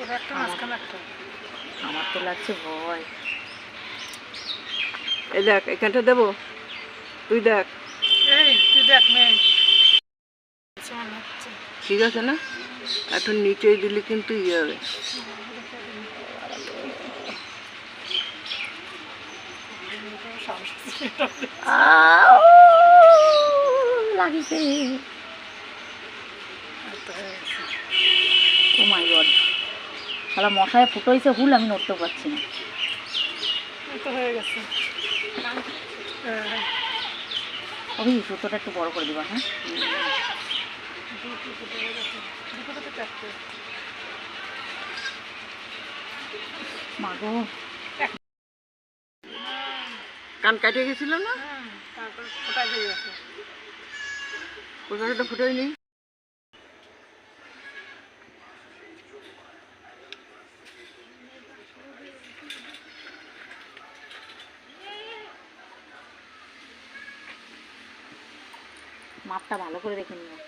আমার তো লাগছে ভয়। এই দেখ এখানটা দেবো, তুই দেখ। তুই দেখ মেয়ে ঠিক আছে না? একটু নিচে দিলে কিন্তু ইয়ে হবে। লাগিছে। ও মাই গড, শালা মশায় ফুটোইছে হুল, আমি নড়তে পারছি না। হয়ে গেছে। অভি সুতোটা একটু বড় করে দিবা। হ্যাঁ মাগো, কান কাটিয়ে গেছিল না? কোথায় তো ফুটাইনি। মাপটা ভালো করে রেখে নিও।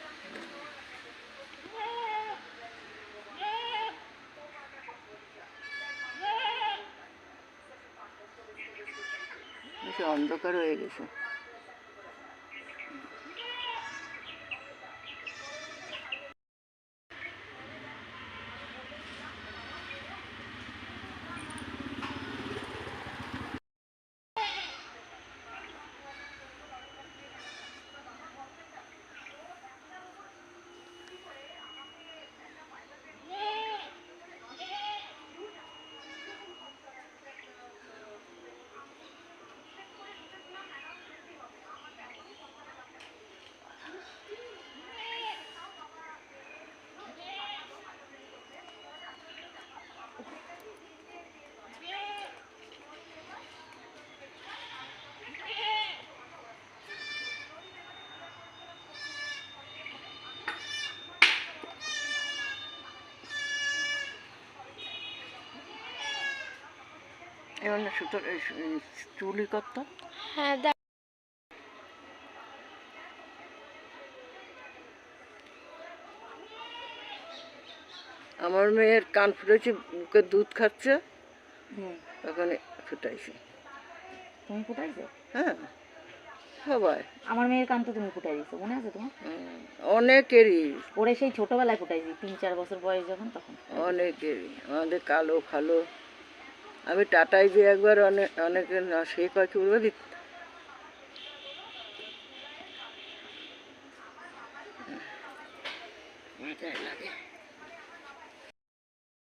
অন্ধকার হয়ে গেছে। এবার না সুতোর চুলি করতো। হ্যাঁ আমার মেয়ের কান ফুটেছে, বুকে দুধ খাচ্ছে, ওখানে ফুটাইছি। তুমি ফুটাইছো? হ্যাঁ সবাই। আমার মেয়ের কান তো তুমি ফুটাই দিছো, মনে আছে তোমার? অনেকেরই। ওরে সেই ছোটবেলায় ফুটাইছি, 3-4 বছর বয়স যখন, তখন। অনেকেরই, আমাদের কালো ফালো। আমি টাটাই যে একবার অনেকে না, সে কয় কি বলবো